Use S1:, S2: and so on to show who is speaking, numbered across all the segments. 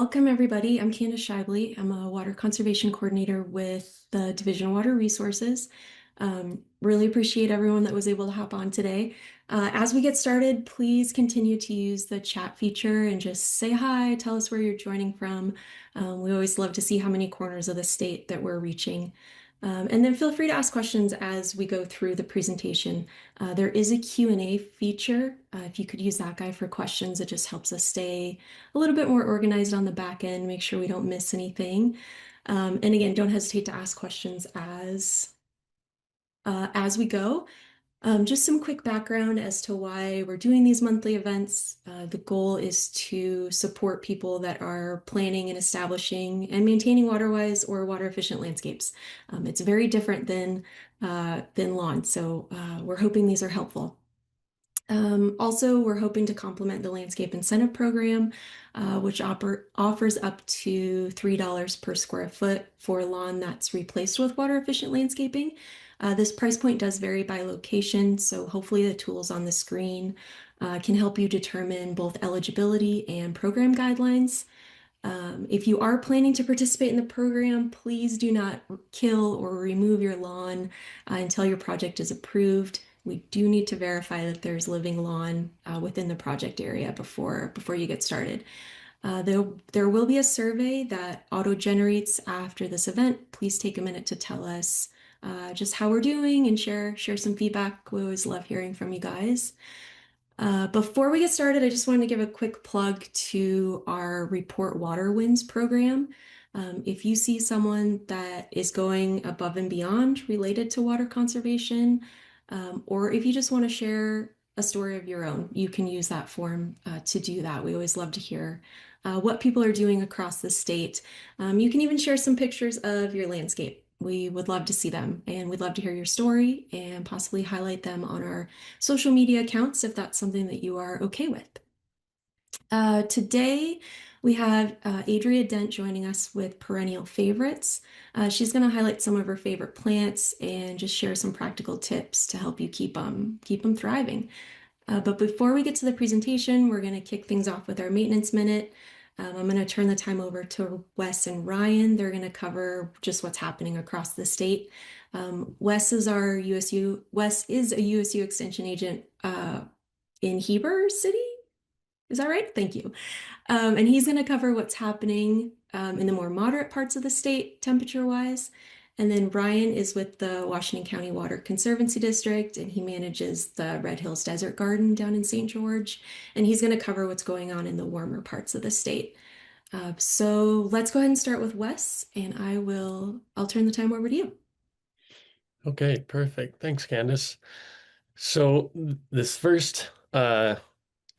S1: Welcome, everybody. I'm Candace Shibley. I'm a water conservation coordinator with the Division of Water Resources. Really appreciate everyone that was able to hop on today. As we get started, please continue to use the chat feature and just say hi, tell us where you're joining from. We always love to see how many corners of the state that we're reaching. And then feel free to ask questions as we go through the presentation. There is a Q&A feature. If you could use that guy for questions, it just helps us stay a little bit more organized on the back end, make sure we don't miss anything. And again, don't hesitate to ask questions as we go. Just some quick background as to why we're doing these monthly events. The goal is to support people that are planning and establishing and maintaining waterwise or water efficient landscapes. It's very different than lawn, so we're hoping these are helpful. Also, we're hoping to complement the landscape incentive program, which offers up to $3 per square foot for lawn that's replaced with water efficient landscaping. This price point does vary by location, so hopefully the tools on the screen can help you determine both eligibility and program guidelines. If you are planning to participate in the program, please do not kill or remove your lawn until your project is approved. We do need to verify that there's living lawn within the project area before you get started. There will be a survey that auto-generates after this event. Please take a minute to tell us just how we're doing and share some feedback. We always love hearing from you guys. Before we get started, I just wanted to give a quick plug to our Report Water Wins program. If you see someone that is going above and beyond related to water conservation, or if you just want to share a story of your own, you can use that form to do that. We always love to hear what people are doing across the state. You can even share some pictures of your landscape. We would love to see them, and we'd love to hear your story and possibly highlight them on our social media accounts if that's something that you are okay with. Today, we have Adrea Dent joining us with Perennial Favorites. She's going to highlight some of her favorite plants and just share some practical tips to help you keep them thriving. But before we get to the presentation, we're going to kick things off with our maintenance minute. I'm going to turn the time over to Wes and Ryan. They're going to cover just what's happening across the state. Wes is a USU Extension agent in Heber City. Is that right? Thank you. And he's going to cover what's happening in the more moderate parts of the state, temperature-wise. And then Ryan is with the Washington County Water Conservancy District, and he manages the Red Hills Desert Garden down in St. George. And he's going to cover what's going on in the warmer parts of the state. So let's go ahead and start with Wes, and I'll turn the time over to you.
S2: Okay, perfect. Thanks, Candace. So this first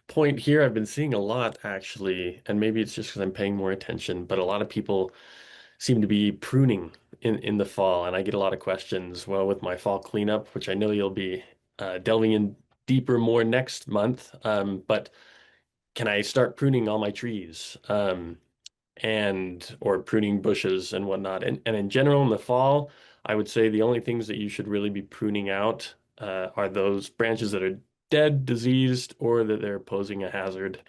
S2: point here, I've been seeing a lot actually, and maybe it's just because I'm paying more attention, but a lot of people seem to be pruning in the fall, and I get a lot of questions. Well, with my fall cleanup, which I know you'll be delving in deeper more next month, but can I start pruning all my trees? Or pruning bushes and whatnot. And in general, in the fall, I would say the only things that you should really be pruning out are those branches that are dead, diseased, or that they're posing a hazard.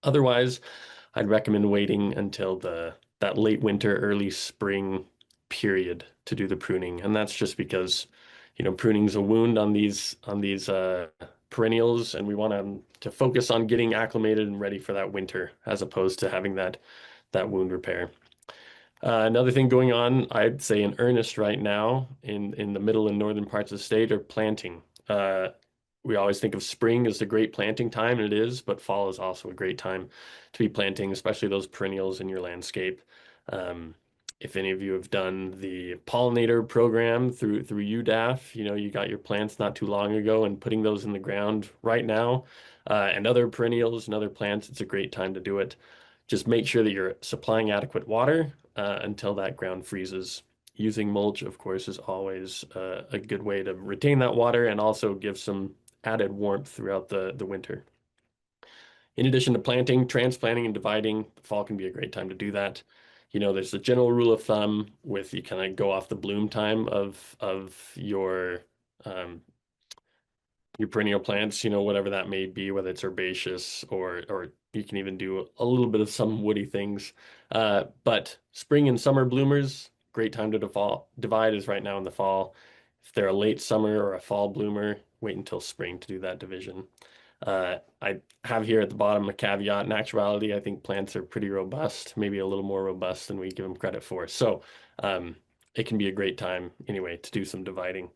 S2: Otherwise, I'd recommend waiting until that late winter, early spring period to do the pruning. And that's just because, pruning's a wound on these perennials, and we want to focus on getting acclimated and ready for that winter, as opposed to having that wound repair. Another thing going on, I'd say in earnest right now in the middle and northern parts of the state are planting. We always think of spring as the great planting time, and it is, but fall is also a great time to be planting, especially those perennials in your landscape. If any of you have done the pollinator program through UDAF, you got your plants not too long ago, and putting those in the ground right now, and other perennials and other plants, it's a great time to do it. Just make sure that you're supplying adequate water until that ground freezes. Using mulch, of course, is always a good way to retain that water and also give some added warmth throughout the winter. In addition to planting, transplanting, and dividing, the fall can be a great time to do that. There's a general rule of thumb with you kind of go off the bloom time of your your perennial plants, whatever that may be, whether it's herbaceous or you can even do a little bit of some woody things. But spring and summer bloomers, great time to divide is right now in the fall. If they're a late summer or a fall bloomer, wait until spring to do that division. I have here at the bottom a caveat. In actuality, I think plants are pretty robust, maybe a little more robust than we give them credit for. So um, it can be a great time anyway to do some dividing.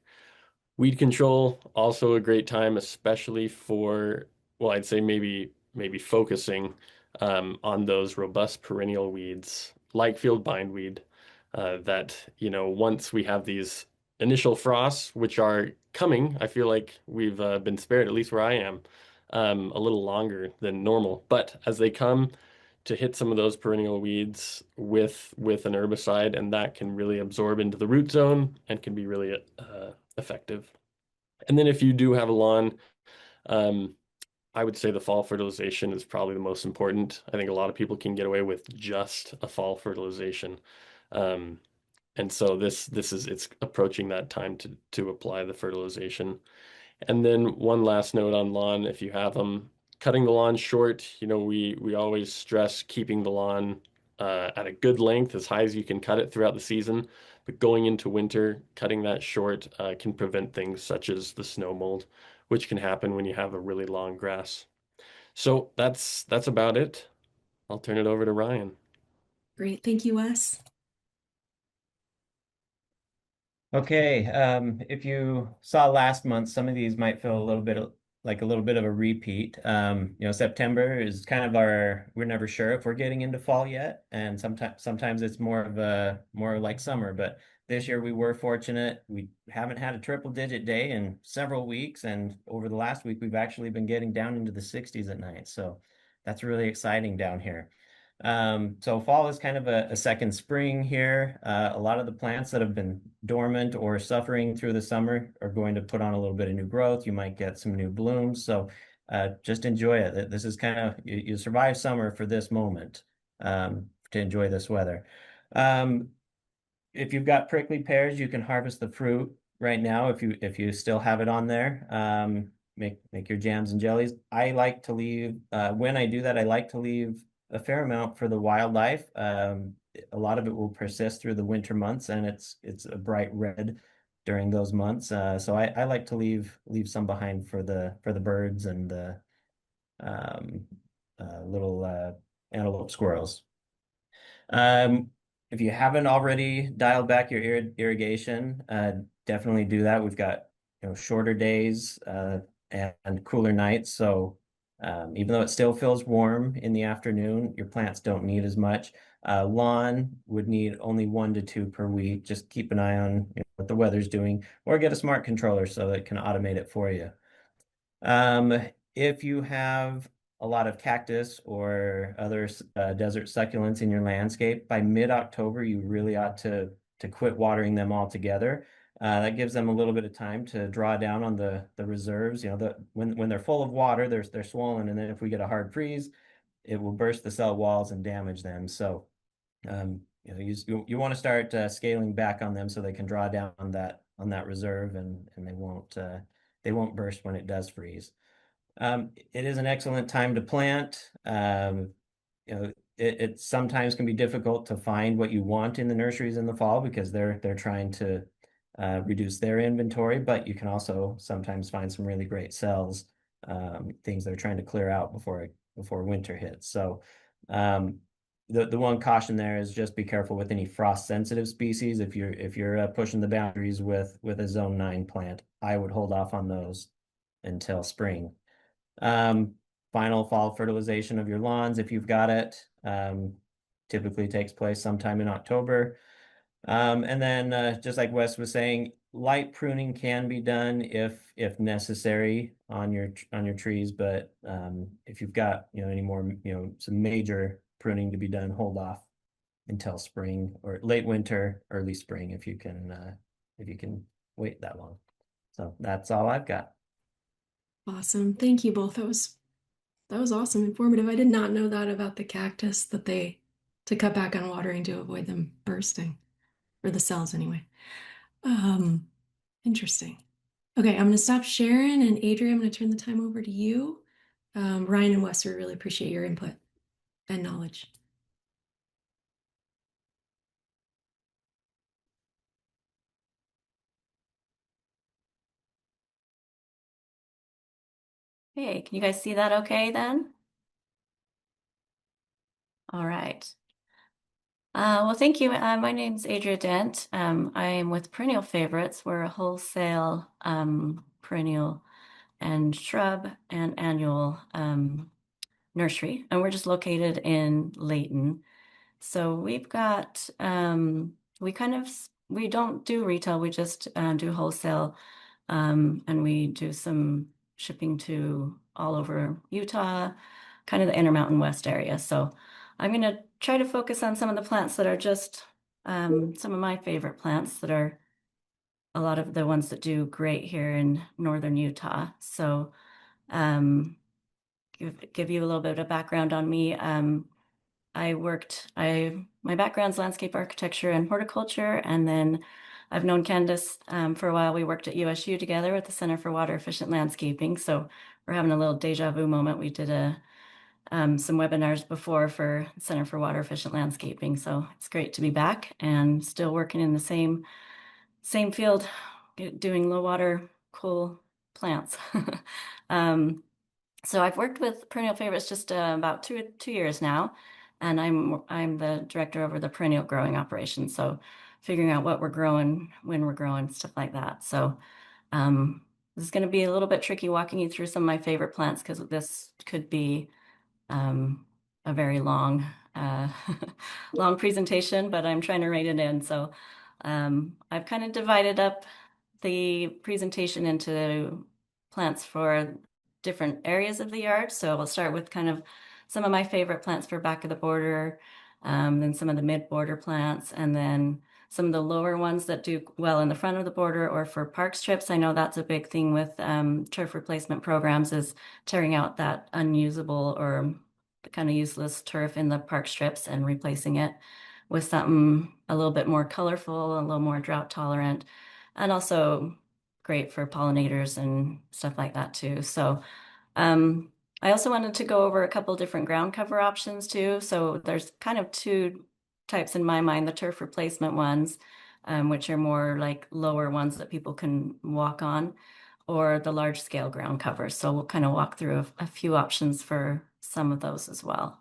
S2: Weed control, also a great time, especially for, well, I'd say maybe focusing on those robust perennial weeds like field bindweed that, once we have these initial frosts, which are coming, I feel like we've been spared, at least where I am, a little longer than normal. But as they come, to hit some of those perennial weeds with an herbicide, and that can really absorb into the root zone and can be really effective. And then if you do have a lawn, um, I would say the fall fertilization is probably the most important. I think a lot of people can get away with just a fall fertilization. Um, and so this is it's approaching that time to apply the fertilization. And then one last note on lawn, if you have them, cutting the lawn short, we always stress keeping the lawn at a good length, as high as you can cut it throughout the season. But going into winter, cutting that short can prevent things such as the snow mold, which can happen when you have a really long grass. So that's about it. I'll turn it over to Ryan.
S1: Great. Thank you, Wes.
S3: Okay, if you saw last month, some of these might feel a little bit like a little bit of a repeat. September is kind of we're never sure if we're getting into fall yet, and sometimes it's more like summer. But this year we were fortunate. We haven't had a triple digit day in several weeks, and over the last week we've actually been getting down into the 60s at night. So that's really exciting down here. So fall is kind of a second spring here. A lot of the plants that have been dormant or suffering through the summer are going to put on a little bit of new growth. You might get some new blooms. So just enjoy it. This is kind of, you survive summer for this moment to enjoy this weather. Um, if you've got prickly pears, you can harvest the fruit right now if you still have it on there. Make your jams and jellies. I like to leave when I do that, I like to leave a fair amount for the wildlife. A lot of it will persist through the winter months, and it's a bright red during those months. So I like to leave some behind for the birds and the um, little antelope squirrels. Um, if you haven't already dialed back your irrigation, definitely do that. We've got shorter days and cooler nights, so even though it still feels warm in the afternoon, your plants don't need as much. Lawn would need only 1 to 2 per week. Just keep an eye on what the weather's doing, or get a smart controller so that it can automate it for you. Um, if you have a lot of cactus or other desert succulents in your landscape, by mid-October, you really ought to quit watering them altogether. That gives them a little bit of time to draw down on the reserves. When they're full of water, they're swollen, and then if we get a hard freeze, it will burst the cell walls and damage them. So you want to start scaling back on them so they can draw down on that reserve, and they won't burst when it does freeze. It is an excellent time to plant. It sometimes can be difficult to find what you want in the nurseries in the fall because they're trying to reduce their inventory, but you can also sometimes find some really great cells, things they're trying to clear out before winter hits. So the one caution there is just be careful with any frost sensitive species. If you're pushing the boundaries with a zone 9 plant, I would hold off on those until spring. Um, Final fall fertilization of your lawns, if you've got it, typically takes place sometime in October. And then just like Wes was saying, light pruning can be done if necessary on your trees, but if you've got any more some major pruning to be done, hold off until spring or late winter, early spring if you can wait that long. So that's all I've got.
S1: Awesome. Thank you both. That was awesome, informative. I did not know that about the cactus that they to cut back on watering to avoid them bursting, or the cells anyway. Um, Interesting. Okay, I'm going to stop sharing, and Adria, I'm going to turn the time over to you. Ryan and Wes, we really appreciate your input and knowledge.
S4: Hey, can you guys see that okay then? All right. Well, thank you. My name's Adrea Dent. I am with Perennial Favorites. We're a wholesale perennial and shrub and annual nursery, and we're just located in Layton. So we've got we don't do retail, we just do wholesale, and we do some shipping to all over Utah, kind of the Intermountain West area. So I'm going to try to focus on some of the plants that are just some of my favorite plants that are a lot of the ones that do great here in northern Utah. So um, give you a little bit of background on me. My background's landscape architecture and horticulture, and then I've known Candace for a while. We worked at USU together at the Center for Water Efficient Landscaping. So we're having a little deja vu moment. We did some webinars before for Center for Water Efficient Landscaping. So it's great to be back and still working in the same field, doing low water, cool plants. Um, so I've worked with Perennial Favorites just about two years now, and I'm the director over the perennial growing operation. So figuring out what we're growing, when we're growing, stuff like that. So this is going to be a little bit tricky walking you through some of my favorite plants because this could be um, a very long, uh, long presentation, but I'm trying to rein it in. So I've kind of divided up the presentation into plants for different areas of the yard. So we'll start with kind of some of my favorite plants for back of the border, then some of the mid-border plants, and then some of the lower ones that do well in the front of the border or for park strips. I know that's a big thing with turf replacement programs is tearing out that unusable or kind of useless turf in the park strips and replacing it with something a little bit more colorful, a little more drought tolerant, and also great for pollinators and stuff like that too. So um, I also wanted to go over a couple different ground cover options too. So there's kind of two types in my mind, the turf replacement ones, which are more like lower ones that people can walk on, or the large scale ground covers. So we'll kind of walk through a few options for some of those as well.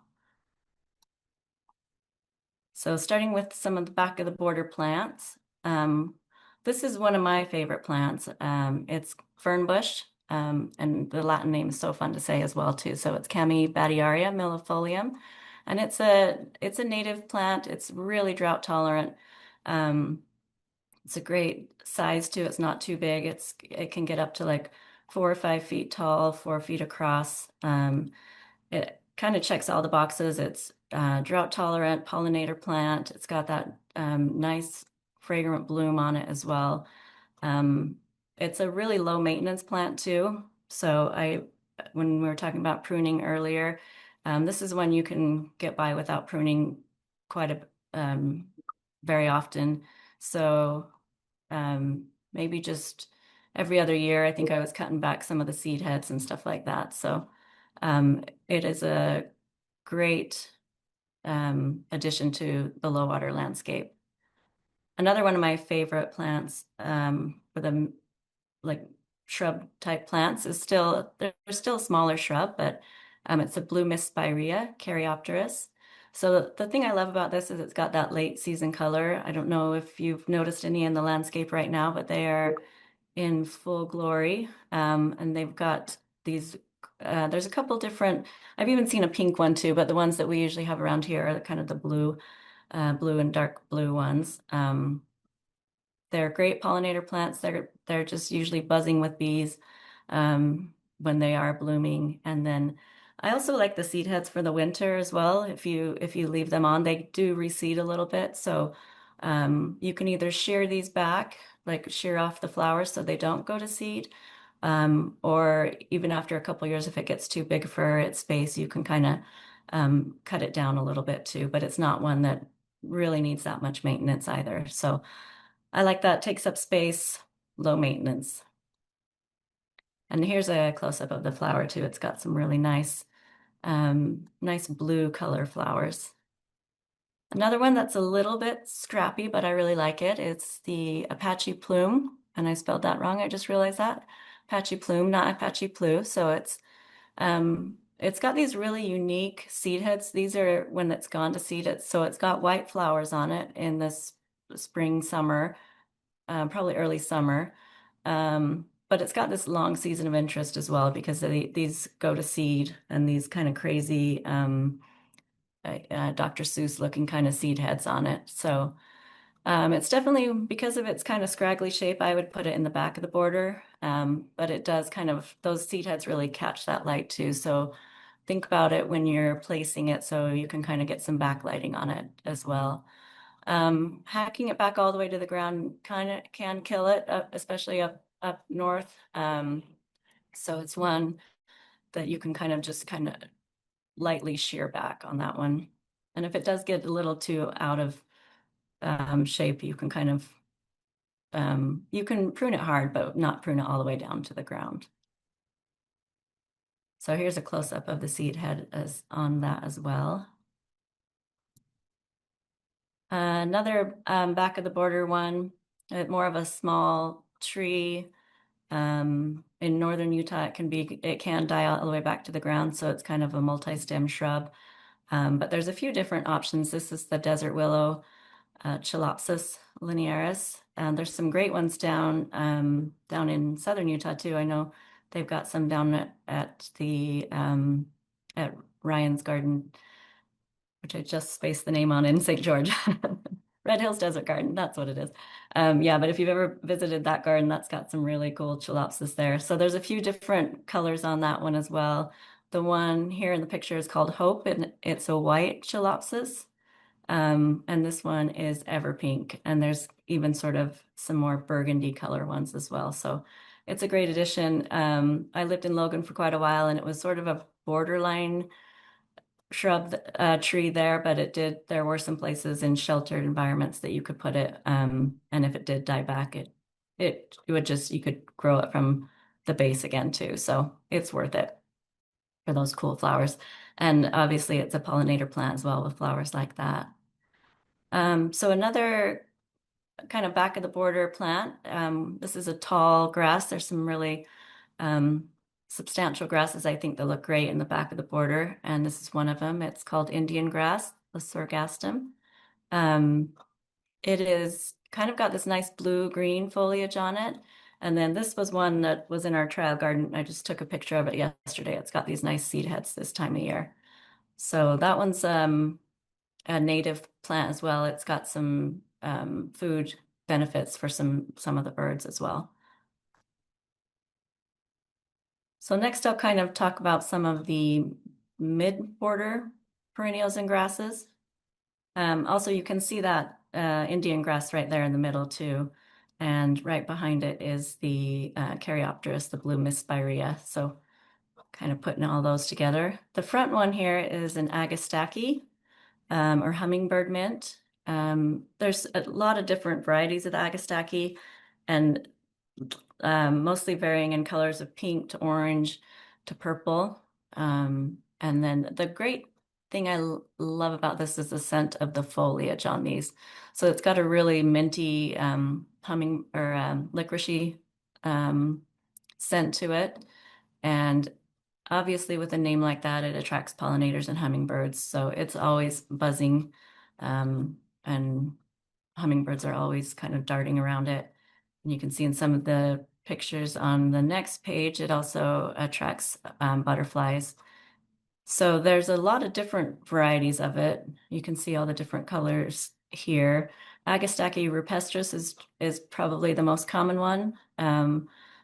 S4: So starting with some of the back of the border plants, this is one of my favorite plants. It's fern bush, and the Latin name is so fun to say as well too. So it's Camibadiaria millefolium, and it's a native plant. It's really drought tolerant. Um, it's a great size too. It's not too big. It can get up to like 4 or 5 feet tall, 4 feet across. It kind of checks all the boxes. It's drought tolerant, pollinator plant. It's got that nice fragrant bloom on it as well. Um, it's a really low maintenance plant too. So when we were talking about pruning earlier, this is one you can get by without pruning quite very often. So maybe just every other year, I think I was cutting back some of the seed heads and stuff like that. So it is a great addition to the low water landscape. Another one of my favorite plants for the like shrub type plants is they're still a smaller shrub, but it's a blue mist spirea, Caryopteris. So the thing I love about this is it's got that late season color. I don't know if you've noticed any in the landscape right now, but they are in full glory. And they've got these, there's a couple different, I've even seen a pink one too, but the ones that we usually have around here are kind of the blue and dark blue ones. They're great pollinator plants. They're just usually buzzing with bees when they are blooming. And then I also like the seed heads for the winter as well. If you leave them on, they do reseed a little bit. So you can either shear these back, like shear off the flowers so they don't go to seed, or even after a couple years, if it gets too big for its space, you can kind of cut it down a little bit too. But it's not one that really needs that much maintenance either. So I like that. Takes up space, low maintenance. And here's a close-up of the flower too. It's got some really nice, nice blue color flowers. Another one that's a little bit scrappy, but I really like it. It's the Apache Plume, and I spelled that wrong. I just realized that. Apache Plume, not Apache Plu. So it's got these really unique seed heads. These are when it's gone to seed. It's got white flowers on it in this spring, summer, probably early summer. But it's got this long season of interest as well because these go to seed and these kind of crazy Dr. Seuss looking kind of seed heads on it. So it's definitely, because of its kind of scraggly shape, I would put it in the back of the border. But it does kind of, those seed heads really catch that light too. So think about it when you're placing it so you can kind of get some backlighting on it as well. Hacking it back all the way to the ground kind of can kill it, especially up north. So it's one that you can kind of lightly shear back on that one. And if it does get a little too out of shape, you can you can prune it hard, but not prune it all the way down to the ground. So here's a close-up of the seed head on that as well. Another back of the border one, more of a small tree. In northern Utah, it can die all the way back to the ground, so it's kind of a multi-stem shrub. But there's a few different options. This is the desert willow, Chelopsis linearis, and there's some great ones down in southern Utah too. I know they've got some down at Ryan's Garden, which I just spaced the name on in St. George. Red Hills Desert Garden, that's what it is. Yeah, but if you've ever visited that garden, that's got some really cool Chelopsis there. So there's a few different colors on that one as well. The one here in the picture is called Hope, and it's a white Chelopsis. And this one is Everpink, and there's even sort of some more burgundy color ones as well. So it's a great addition. I lived in Logan for quite a while, and it was sort of a borderline shrub tree there, but there were some places in sheltered environments that you could put it. And if it did die back, you could grow it from the base again too. So it's worth it for those cool flowers. And obviously it's a pollinator plant as well with flowers like that. So another kind of back of the border plant. This is a tall grass. There's some really substantial grasses, I think, that look great in the back of the border. And this is one of them. It's called Indian grass, the sorghastum. It is kind of got this nice blue-green foliage on it. And then this was one that was in our trial garden. I just took a picture of it yesterday. It's got these nice seed heads this time of year. So that one's a native plant as well. It's got some food benefits for some of the birds as well. So next I'll kind of talk about some of the mid-border perennials and grasses. Also, you can see that Indian grass right there in the middle too. And right behind it is the Caryopteris, the blue mist spirea. So kind of putting all those together. The front one here is an Agastache or hummingbird mint. There's a lot of different varieties of the Agastache, and mostly varying in colors of pink to orange to purple. And then the great thing I love about this is the scent of the foliage on these. So it's got a really minty humming or licoricey scent to it. And obviously with a name like that, it attracts pollinators and hummingbirds. So it's always buzzing, and hummingbirds are always kind of darting around it. And you can see in some of the pictures on the next page, it also attracts butterflies. So there's a lot of different varieties of it. You can see all the different colors here. Agastache rupestris is probably the most common one.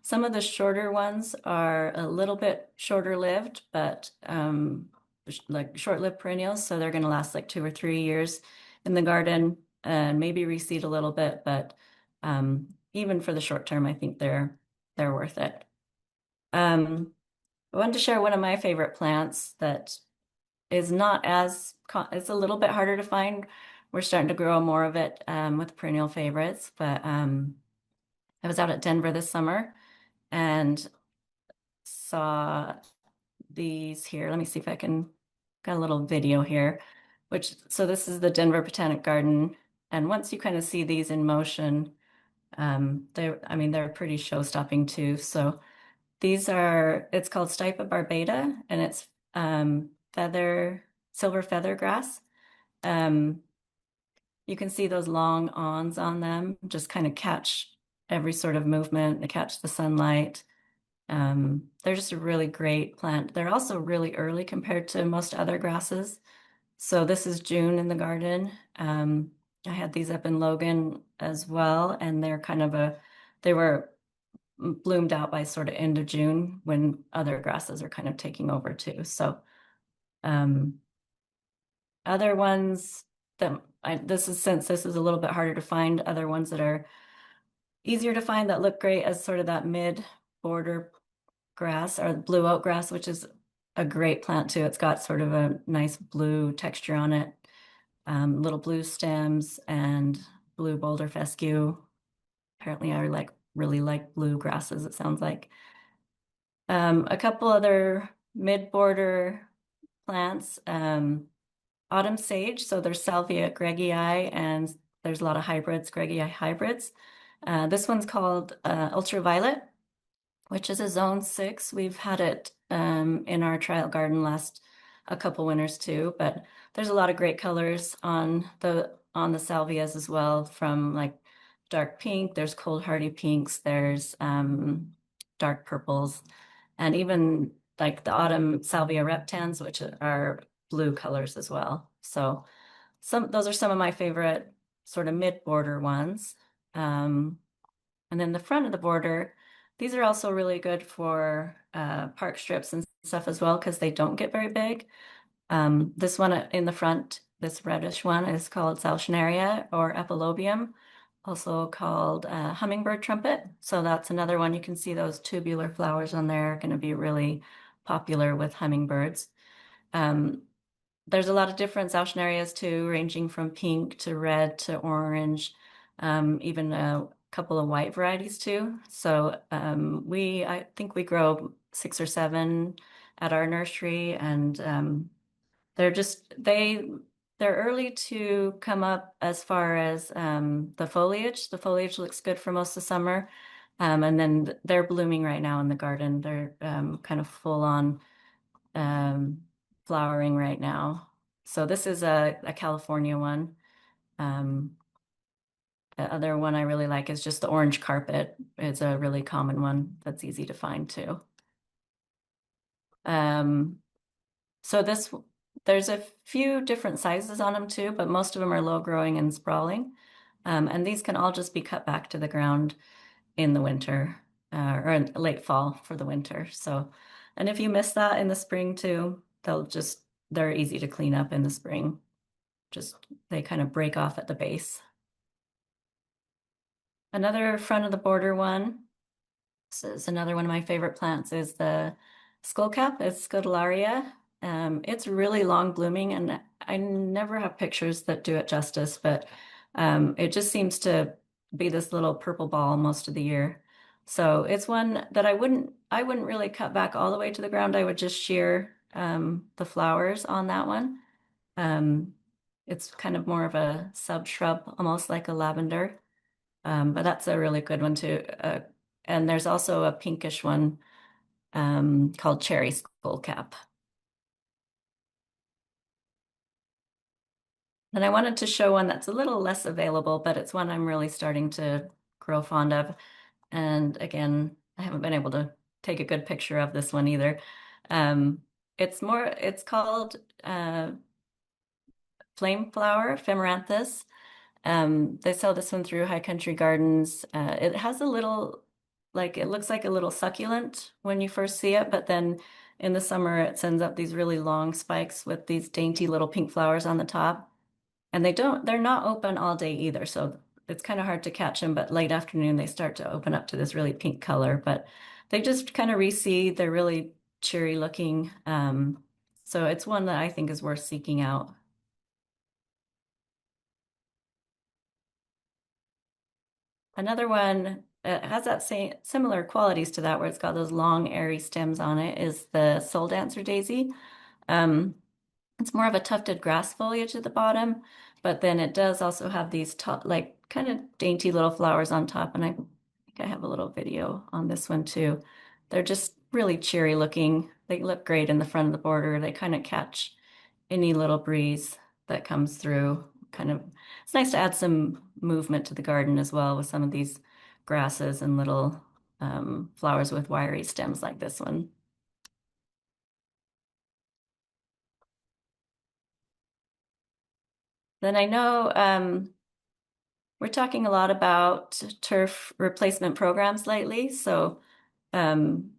S4: Some of the shorter ones are a little bit shorter lived, but like short-lived perennials. So they're going to last like 2 or 3 years in the garden and maybe reseed a little bit. But even for the short term, I think they're worth it. I wanted to share one of my favorite plants that is not as, it's a little bit harder to find. We're starting to grow more of it with Perennial Favorites, but I was out at Denver this summer, and saw these here. Let me see if I can, got a little video here, so this is the Denver Botanic Garden. And once you kind of see these in motion, they're pretty show-stopping too. So it's called Stipa barbata, and it's silver feather grass. You can see those long awns on them, just kind of catch every sort of movement, they catch the sunlight. They're just a really great plant. They're also really early compared to most other grasses. So this is June in the garden. I had these up in Logan as well, and they were bloomed out by sort of end of June when other grasses are kind of taking over too. So other ones since this is a little bit harder to find, other ones that are easier to find that look great as sort of that mid border grass or blue oak grass, which is a great plant too. It's got sort of a nice blue texture on it, little blue stems and blue boulder fescue. Apparently I really like blue grasses, it sounds like. A couple other mid-border plants, autumn sage. So there's Salvia greggii, and there's a lot of hybrids, greggii hybrids. This one's called ultraviolet, which is a zone 6. We've had it in our trial garden a couple winters too, but there's a lot of great colors on the salvias as well, from like dark pink, there's cold hardy pinks, there's dark purples, and even like the autumn salvia reptans, which are blue colors as well. So those are some of my favorite sort of mid-border ones. And then the front of the border, these are also really good for park strips and stuff as well, because they don't get very big. This one in the front, this reddish one, is called Salcenaria or Epilobium, also called hummingbird trumpet. So that's another one. You can see those tubular flowers on there are going to be really popular with hummingbirds. There's a lot of different Salcenarias too, ranging from pink to red to orange, even a couple of white varieties too. So I think we grow 6 or 7 at our nursery, and they're early to come up as far as the foliage. The foliage looks good for most of the summer. And then they're blooming right now in the garden. They're kind of full on flowering right now. So this is a California one. The other one I really like is just the orange carpet. It's a really common one that's easy to find too. So there's a few different sizes on them too, but most of them are low growing and sprawling. And these can all just be cut back to the ground in the winter or in late fall for the winter. So, and if you miss that in the spring too, they're easy to clean up in the spring. They kind of break off at the base. Another front of the border one, this is another one of my favorite plants, is the skullcap. It's Scutellaria. It's really long blooming, and I never have pictures that do it justice, but it just seems to be this little purple ball most of the year. So it's one that I wouldn't really cut back all the way to the ground. I would just shear the flowers on that one. It's kind of more of a sub-shrub, almost like a lavender. But that's a really good one too. And there's also a pinkish one called cherry skullcap. And I wanted to show one that's a little less available, but it's one I'm really starting to grow fond of. And again, I haven't been able to take a good picture of this one either. It's called flame flower, Femaranthus. They sell this one through High Country Gardens. It has it looks like a little succulent when you first see it, but then in the summer it sends up these really long spikes with these dainty little pink flowers on the top. And they're not open all day either, so it's kind of hard to catch them, but late afternoon they start to open up to this really pink color, but they just kind of reseed. They're really cheery looking. So it's one that I think is worth seeking out. Another one it has that same similar qualities to that, where it's got those long, airy stems on it, is the soul dancer daisy. Um, it's more of a tufted grass foliage at the bottom, but then it does also have these top, like kind of dainty little flowers on top. And I think I have a little video on this one too. They're just really cheery looking. They look great in the front of the border. They kind of catch any little breeze that comes through. Kind of, it's nice to add some movement to the garden as well with some of these grasses and little flowers with wiry stems like this one. Then I know we're talking a lot about turf replacement programs lately. So um,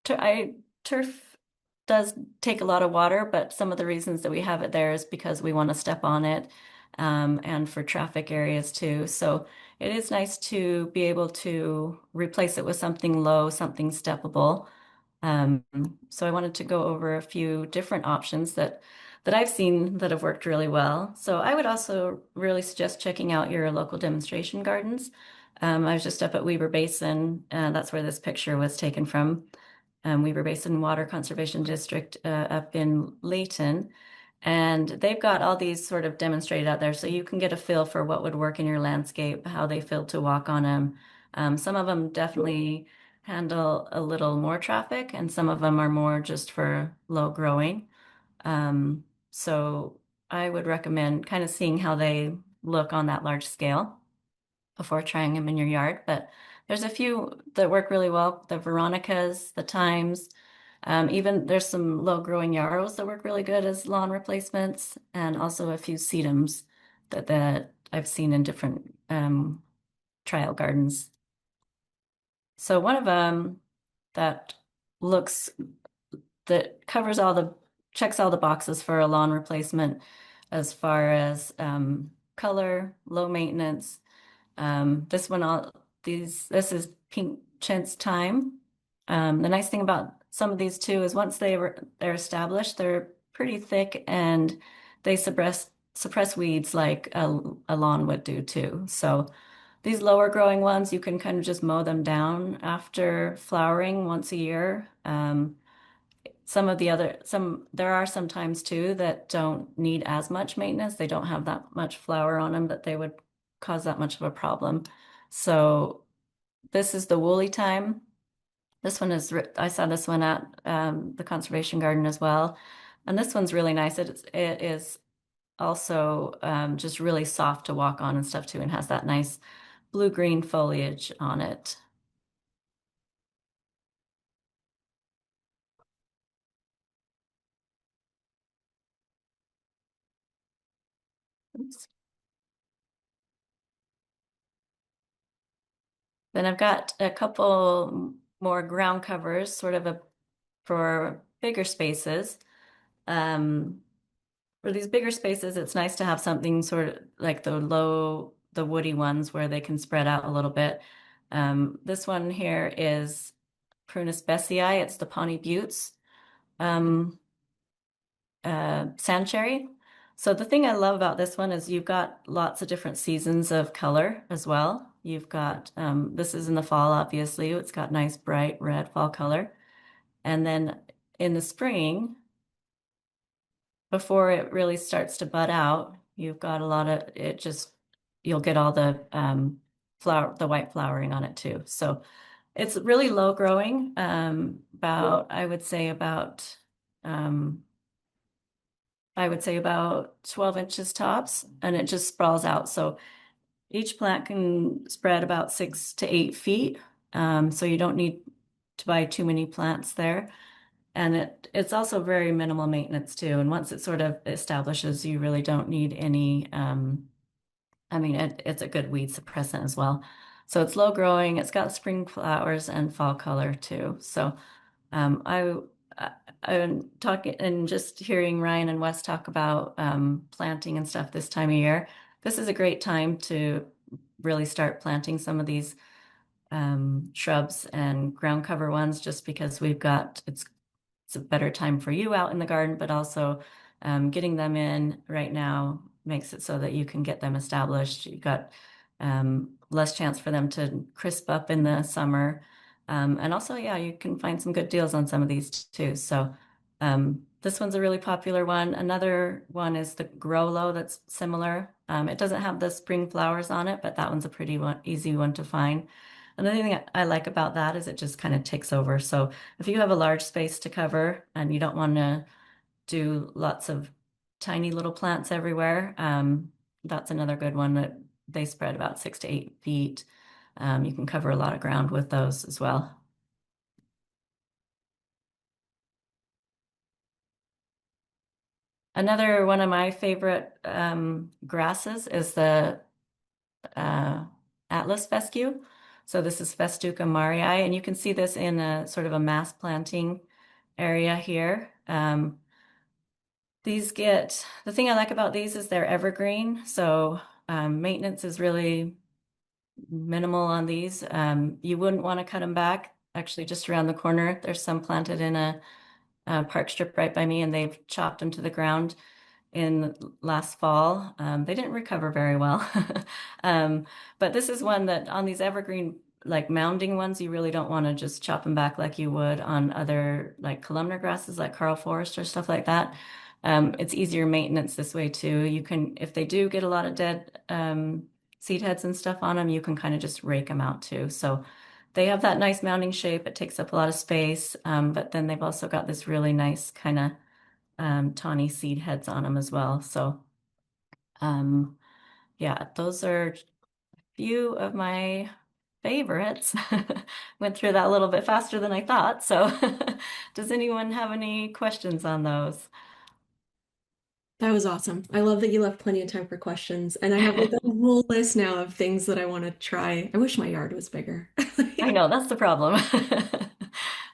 S4: turf does take a lot of water, but some of the reasons that we have it there is because we want to step on it, and for traffic areas too. So it is nice to be able to replace it with something low, something steppable. Um, so I wanted to go over a few different options that I've seen that have worked really well. So I would also really suggest checking out your local demonstration gardens. I was just up at Weber Basin, that's where this picture was taken from. Weber Basin Water Conservation District up in Layton. And they've got all these sort of demonstrated out there, so you can get a feel for what would work in your landscape, how they feel to walk on them. Some of them definitely handle a little more traffic, and some of them are more just for low growing. So I would recommend kind of seeing how they look on that large scale before trying them in your yard. But there's a few that work really well. The Veronicas, the Times, even there's some low growing yarrows that work really good as lawn replacements, and also a few sedums that I've seen in different trial gardens. So one of them that looks that covers checks all the boxes for a lawn replacement as far as color, low maintenance. This one, this is pink chintz thyme. The nice thing about some of these too is once they're established, they're pretty thick and they suppress weeds like a lawn would do too. So these lower growing ones, you can kind of just mow them down after flowering once a year. There are some times too that don't need as much maintenance. They don't have that much flower on them that they would cause that much of a problem. So this is the woolly thyme. This one I saw this one at the conservation garden as well. And this one's really nice. It is also just really soft to walk on and stuff too, and has that nice blue-green foliage on it. Oops. Then I've got a couple more ground covers, for bigger spaces. For these bigger spaces, it's nice to have something sort of like the woody ones where they can spread out a little bit. This one here is Prunus besseyi. It's the Pawnee Buttes sand cherry. So the thing I love about this one is you've got lots of different seasons of color as well. You've got, this is in the fall, obviously. It's got nice bright red fall color. And then in the spring, before it really starts to bud out, you've got you'll get all the the white flowering on it too. So it's really low growing, I would say about 12 inches tops, and it just sprawls out. So each plant can spread about 6 to 8 feet. So you don't need to buy too many plants there. And it's also very minimal maintenance too. And once it sort of establishes, you really don't need any, it's a good weed suppressant as well. So it's low growing, it's got spring flowers and fall color too. So um, I, I'm talking and just hearing Ryan and Wes talk about planting and stuff this time of year. This is a great time to really start planting some of these shrubs and ground cover ones, just because it's a better time for you out in the garden, but also getting them in right now makes it so that you can get them established. You've got less chance for them to crisp up in the summer. And also, yeah, you can find some good deals on some of these too. So this one's a really popular one. Another one is the Growlow that's similar. It doesn't have the spring flowers on it, but that one's a pretty easy one to find. Another thing I like about that is it just kind of takes over. So if you have a large space to cover and you don't want to do lots of tiny little plants everywhere, that's another good one that they spread about 6 to 8 feet. You can cover a lot of ground with those as well. Another one of my favorite grasses is the Atlas fescue. So this is Festuca marii, and you can see this in a sort of a mass planting area here. The thing I like about these is they're evergreen, so maintenance is really minimal on these. You wouldn't want to cut them back. Actually, just around the corner, there's some planted in a park strip right by me, and they've chopped them to the ground in last fall. They didn't recover very well. But this is one that on these evergreen, like mounding ones, you really don't want to just chop them back like you would on other like columnar grasses like Karl Forest or stuff like that. It's easier maintenance this way too. You can, if they do get a lot of dead seed heads and stuff on them, you can kind of just rake them out too. So they have that nice mounding shape. It takes up a lot of space, but then they've also got this really nice kind of tawny seed heads on them as well. So yeah, those are a few of my favorites. Went through that a little bit faster than I thought. So does anyone have any questions on those?
S1: That was awesome. I love that you left plenty of time for questions. And I have like a whole list now of things that I want to try. I wish my yard was bigger.
S4: I know that's the problem.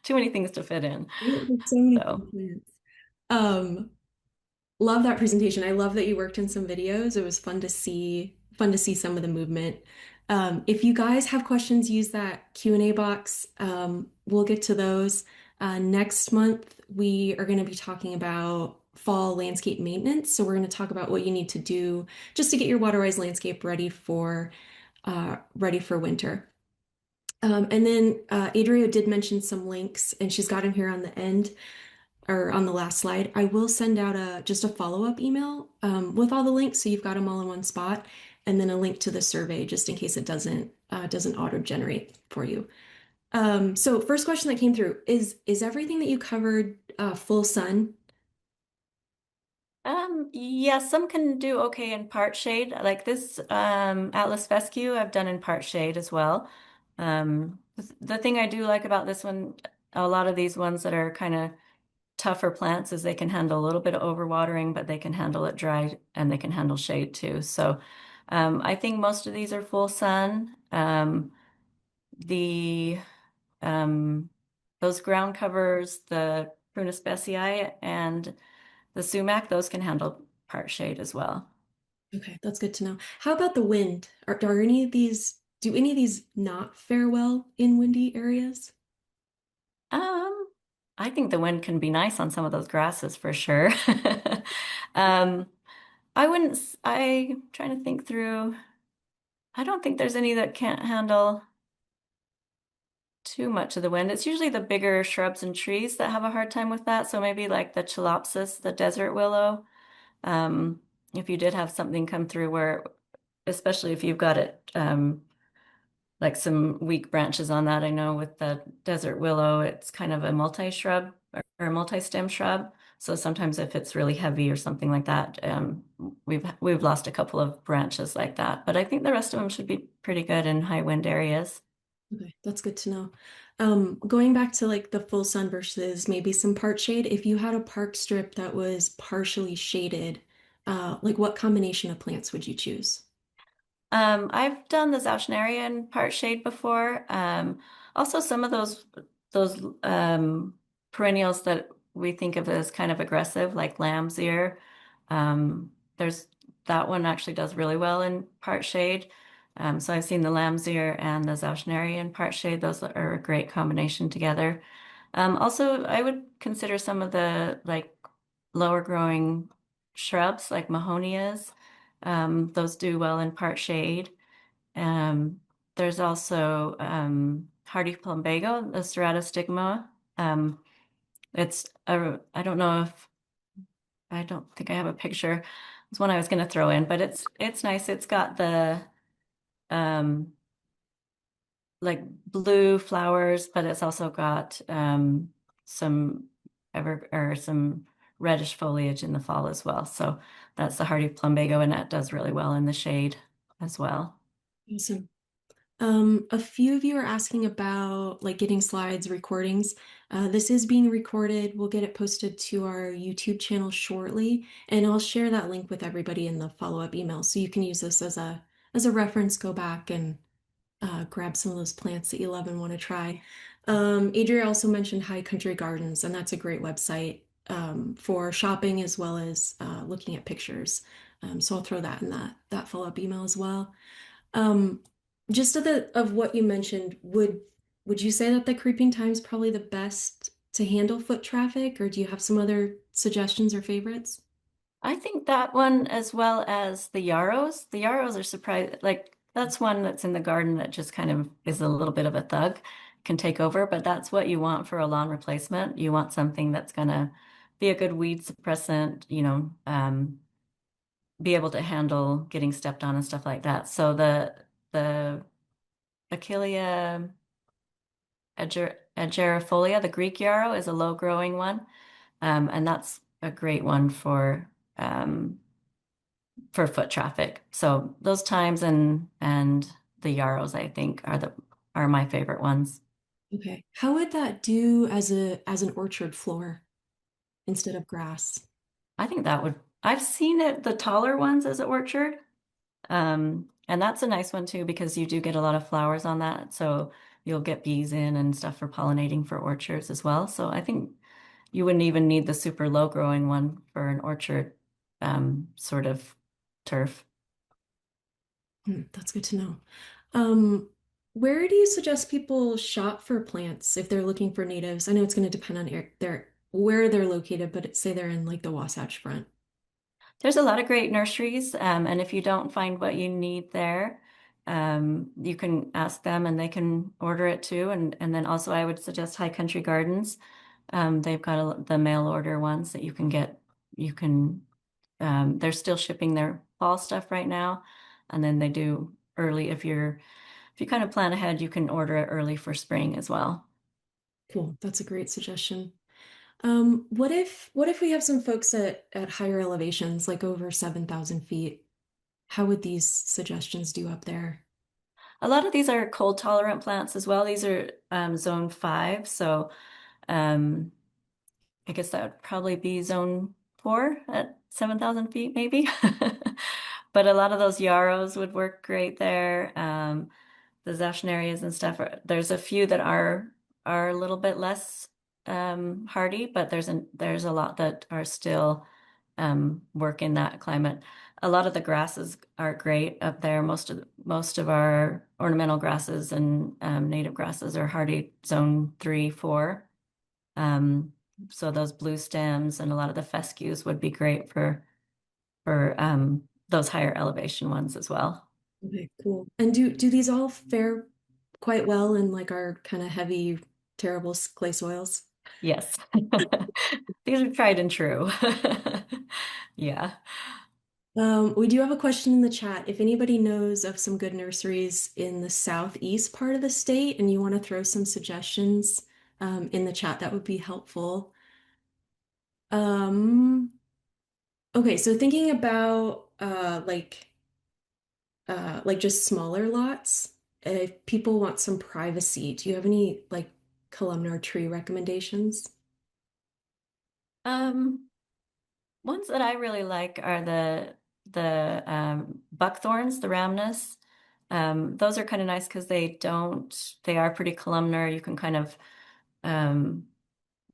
S4: Too many things to fit in.
S1: There's so many
S4: So
S1: plants. Um, Love that presentation. I love that you worked in some videos. It was fun to see some of the movement. If you guys have questions, use that Q&A box. We'll get to those. Next month, we are going to be talking about fall landscape maintenance. So we're going to talk about what you need to do just to get your waterwise landscape ready for winter. And then Adria did mention some links, and she's got them here on the end or on the last slide. I will send out just a follow-up email with all the links, so you've got them all in one spot, and then a link to the survey just in case it doesn't auto-generate for you. So first question that came through is everything that you covered full sun?
S4: yeah, some can do okay in part shade. Like this Atlas fescue, I've done in part shade as well. The thing I do like about this one, a lot of these ones that are kind of tougher plants is they can handle a little bit of overwatering, but they can handle it dry and they can handle shade too. So I think most of these are full sun. The those ground covers, the Prunus besseyi and the sumac, those can handle part shade as well.
S1: Okay, that's good to know. How about the wind? Are any of these, do any of these not fare well in windy areas?
S4: Um, I think the wind can be nice on some of those grasses for sure. Um, I wouldn't, I'm trying to think through. I don't think there's any that can't handle too much of the wind. It's usually the bigger shrubs and trees that have a hard time with that. So maybe like the chalopsis, the desert willow. Um, if you did have something come through where, especially if you've got it, like some weak branches on that. I know with the desert willow, it's kind of a multi-shrub or a multi-stem shrub. So sometimes if it's really heavy or something like that, we've lost a couple of branches like that. But I think the rest of them should be pretty good in high wind areas.
S1: Okay, that's good to know. Going back to like the full sun versus maybe some part shade, if you had a park strip that was partially shaded, like what combination of plants would you choose?
S4: I've done the Zauschnerian part shade before. Also some of those perennials that we think of as kind of aggressive, like lamb's ear. There's that one actually does really well in part shade. So I've seen the lamb's ear and the Zauschnerian part shade. Those are a great combination together. Also, I would consider some of the like lower growing shrubs like mahonias. Those do well in part shade. there's also hardy plumbago, the ceratostigma. I don't know if I don't think I have a picture. It's one I was going to throw in, but it's nice. It's got the um, like blue flowers, but it's also got some some reddish foliage in the fall as well. So that's the hardy plumbago, and that does really well in the shade as well.
S1: Awesome. A few of you are asking about like getting slides, recordings. This is being recorded. We'll get it posted to our YouTube channel shortly, and I'll share that link with everybody in the follow-up email. So you can use this as a reference, go back and grab some of those plants that you love and want to try. Adria also mentioned High Country Gardens, and that's a great website for shopping as well as looking at pictures. So I'll throw that in that follow-up email as well. Um, just of what you mentioned, would you say that the creeping time is probably the best to handle foot traffic, or do you have some other suggestions or favorites?
S4: I think that one as well as the yarrows. The yarrows are surprised, like that's one that's in the garden that just kind of is a little bit of a thug, can take over, but that's what you want for a lawn replacement. You want something that's gonna be a good weed suppressant, be able to handle getting stepped on and stuff like that. So the Achillea agerifolia, the Greek yarrow, is a low growing one. And that's a great one for foot traffic. So those times and the yarrows, I think, are my favorite ones.
S1: Okay. How would that do as an orchard floor instead of grass?
S4: I think that would, I've seen it, the taller ones as an orchard. And that's a nice one too, because you do get a lot of flowers on that. So you'll get bees in and stuff for pollinating for orchards as well. So I think you wouldn't even need the super low growing one for an orchard sort of turf.
S1: That's good to know. Um, where do you suggest people shop for plants if they're looking for natives? I know it's going to depend on where they're located, but say they're in like the Wasatch Front.
S4: There's a lot of great nurseries, and if you don't find what you need there, you can ask them and they can order it too. And then also I would suggest High Country Gardens. They've got the mail order ones that you can get. You can, they're still shipping their fall stuff right now. And then they do early if you kind of plan ahead, you can order it early for spring as well.
S1: Cool. That's a great suggestion. What if we have some folks at higher elevations, like over 7,000 feet? How would these suggestions do up there?
S4: A lot of these are cold tolerant plants as well. These are zone 5. So um, I guess that would probably be zone 4 at 7,000 feet, maybe. But a lot of those yarrows would work great there. The Zachnarias and stuff. There's a few that are a little bit less hardy, but there's a lot that are still work in that climate. A lot of the grasses are great up there. Most of our ornamental grasses and native grasses are hardy zone 3, 4. Um, so those blue stems and a lot of the fescues would be great for those higher elevation ones as well.
S1: Okay, cool. And do these all fare quite well in like our kind of heavy, terrible clay soils?
S4: Yes. These are tried and true. Yeah.
S1: We do have a question in the chat. If anybody knows of some good nurseries in the southeast part of the state and you want to throw some suggestions in the chat, that would be helpful. Um, okay, so thinking about like just smaller lots, if people want some privacy, do you have any like columnar tree recommendations?
S4: Um, Ones that I really like are the buckthorns, the rhamnus. Those are kind of nice because they are pretty columnar. You can kind of um,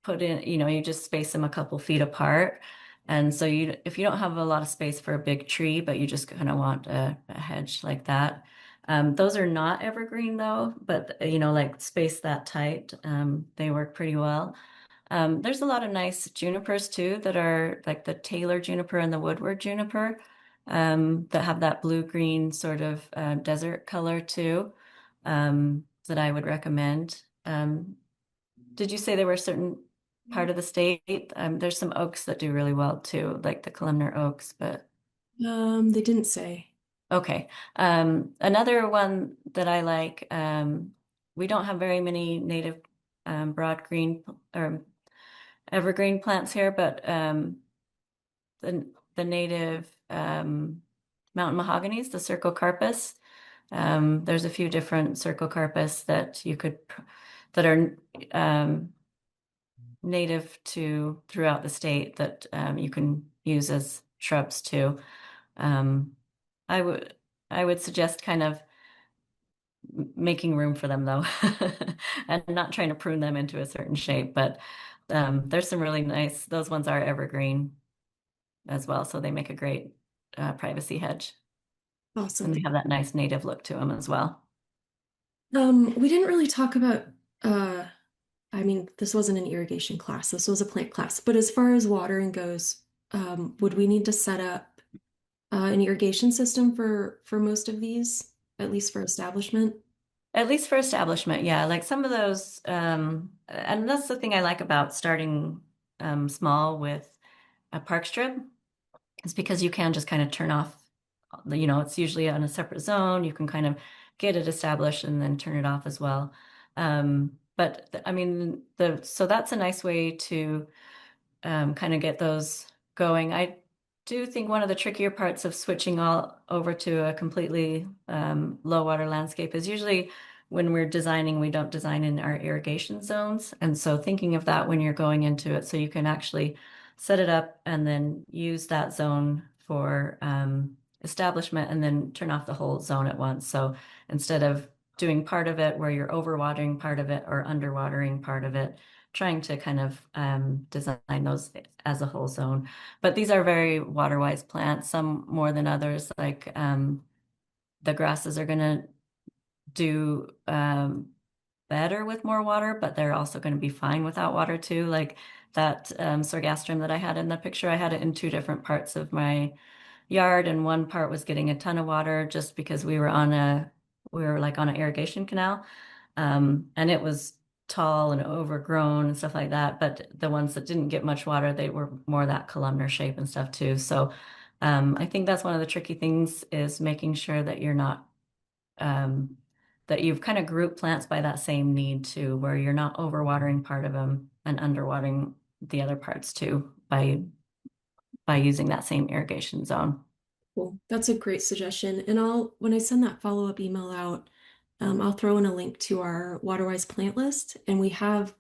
S4: put in, you just space them a couple feet apart. And so if you don't have a lot of space for a big tree, but you just kind of want a hedge like that. Those are not evergreen though, but like space that tight, they work pretty well. There's a lot of nice junipers too that are like the Taylor juniper and the Woodward juniper that have that blue-green sort of desert color too. that I would recommend. Did you say there were a certain part of the state? There's some oaks that do really well too, like the columnar oaks, but
S1: They didn't say.
S4: okay. Another one that I like, we don't have very many native broad green or evergreen plants here, but the native mountain mahoganies, the Cercocarpus. There's a few different Cercocarpus that you could that are native to throughout the state that you can use as shrubs too. Um, I would I would suggest kind of making room for them though, and not trying to prune them into a certain shape. But there's some really nice. Those ones are evergreen as well, so they make a great privacy hedge, and
S1: Awesome.
S4: they have that nice native look to them as well.
S1: We didn't really talk about, uh, I mean, this wasn't an irrigation class, this was a plant class, but as far as watering goes, would we need to set up an irrigation system for most of these, at least for establishment?
S4: At least for establishment, yeah. Like some of those, and that's the thing I like about starting small with a park strip, is because you can just kind of turn off, it's usually on a separate zone. You can kind of get it established and then turn it off as well. I mean, so that's a nice way to kind of get those going. I do think one of the trickier parts of switching all over to a completely low water landscape is usually when we're designing, we don't design in our irrigation zones. And so thinking of that when you're going into it, so you can actually set it up and then use that zone for establishment and then turn off the whole zone at once. So instead of doing part of it where you're overwatering part of it or underwatering part of it, trying to kind of design those as a whole zone. But these are very water-wise plants, some more than others. Like the grasses are going to do better with more water, but they're also going to be fine without water too. Like that sorghastrum that I had in the picture, I had it in two different parts of my yard, and one part was getting a ton of water just because we were like on an irrigation canal. And it was tall and overgrown and stuff like that. But the ones that didn't get much water, they were more that columnar shape and stuff too. So I think that's one of the tricky things is making sure that you're not that you've kind of grouped plants by that same need too, where you're not overwatering part of them and underwatering the other parts too by using that same irrigation zone.
S1: Cool. That's a great suggestion. And when I send that follow-up email out, I'll throw in a link to our waterwise plant list, and we have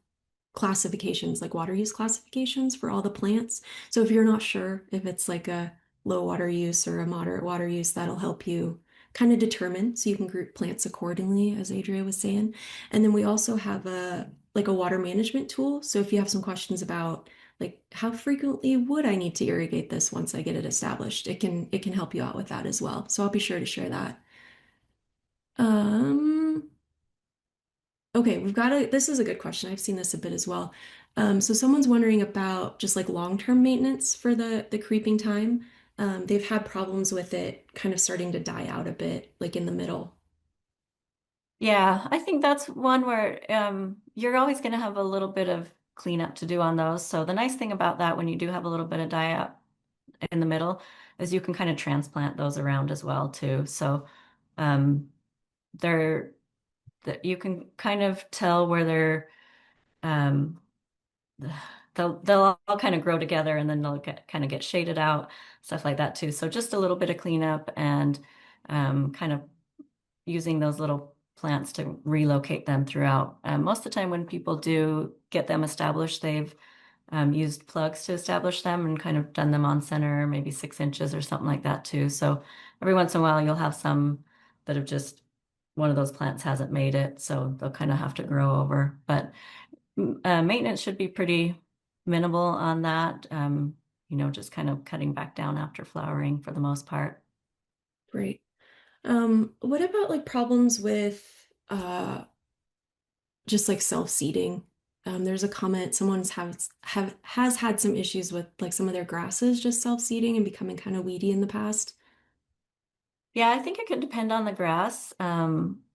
S1: classifications, like water use classifications for all the plants. So if you're not sure if it's like a low water use or a moderate water use, that'll help you kind of determine so you can group plants accordingly, as Adria was saying. And then we also have a water management tool. So if you have some questions about like how frequently would I need to irrigate this once I get it established, it can help you out with that as well. So I'll be sure to share that. Um, Okay, this is a good question. I've seen this a bit as well. So someone's wondering about just like long-term maintenance for the creeping thyme. They've had problems with it kind of starting to die out a bit, like in the middle.
S4: Yeah, I think that's one where you're always going to have a little bit of cleanup to do on those. So the nice thing about that when you do have a little bit of die out in the middle is you can kind of transplant those around as well too. So um, they're that you can kind of tell where um, they'll all kind of grow together and then they'll kind of get shaded out, stuff like that too. So just a little bit of cleanup and kind of using those little plants to relocate them throughout. Most of the time when people do get them established, they've used plugs to establish them and kind of done them on center, maybe 6 inches or something like that too. So every once in a while you'll have some that have just one of those plants hasn't made it, so they'll kind of have to grow over. But maintenance should be pretty minimal on that. Just kind of cutting back down after flowering for the most part.
S1: Great. What about like problems with just like self-seeding? There's a comment, has had some issues with like some of their grasses just self-seeding and becoming kind of weedy in the past.
S4: Yeah, I think it could depend on the grass.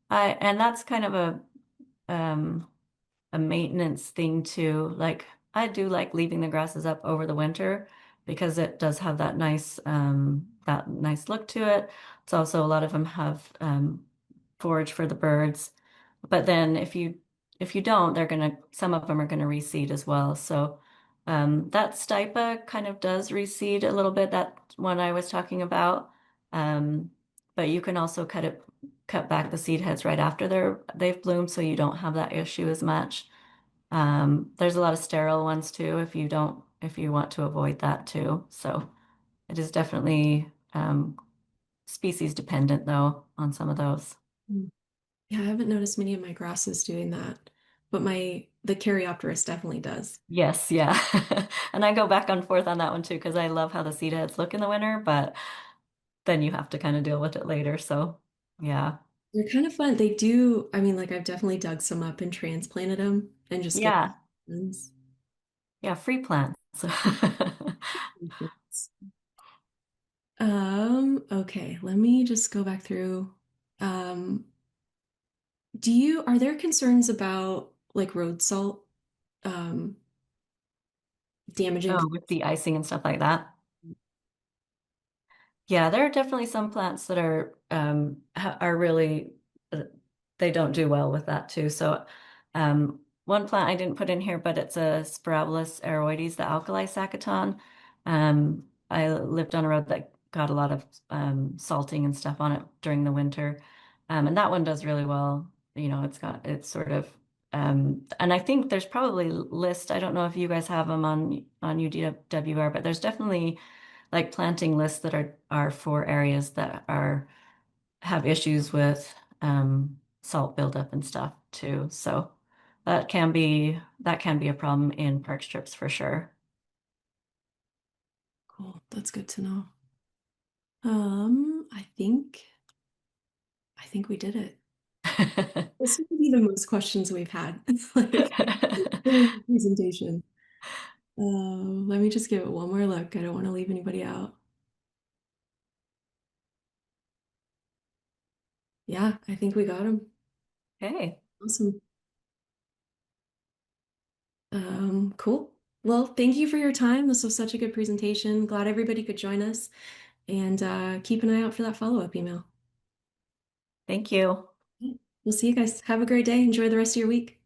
S4: And that's kind of um a maintenance thing too. Like I do like leaving the grasses up over the winter because it does have that nice look to it. It's also a lot of them have forage for the birds. But then if you don't, some of them are gonna reseed as well. So that stipa kind of does reseed a little bit, that one I was talking about. Um, but you can also cut back the seed heads right after they've bloomed so you don't have that issue as much. There's a lot of sterile ones too if you want to avoid that too. So it is definitely species dependent though on some of those.
S1: Mm. Yeah, I haven't noticed many of my grasses doing that, but the Caryopteris definitely does.
S4: Yes, yeah. And I go back and forth on that one too because I love how the seed heads look in the winter, but then you have to kind of deal with it later. So yeah.
S1: They're kind of fun. They do, I mean, like I've definitely dug some up and transplanted them and just get
S4: Yeah.
S1: ones.
S4: Yeah, free plants.
S1: Okay, let me just go back through. Um, are there concerns about like road salt, um, damaging?
S4: Oh, with the icing and stuff like that. Yeah, there are definitely some plants that are really they don't do well with that too. So one plant I didn't put in here, but it's a Spirabolus aeroides, the alkali sacchaton. I lived on a road that got a lot of salting and stuff on it during the winter. And that one does really well. You know, it's sort of and I think there's probably list. I don't know if you guys have them on UDWR, but there's definitely like planting lists that are for areas that are have issues with salt buildup and stuff too. So that can be a problem in park strips for sure.
S1: Cool, that's good to know. I think we did it. This would be the most questions we've had, like during the presentation. Let me just give it one more look. I don't want to leave anybody out. Yeah, I think we got them.
S4: Okay.
S1: Awesome. Cool. Well, thank you for your time. This was such a good presentation. Glad everybody could join us, and keep an eye out for that follow-up email.
S4: Thank you.
S1: We'll see you guys. Have a great day. Enjoy the rest of your week.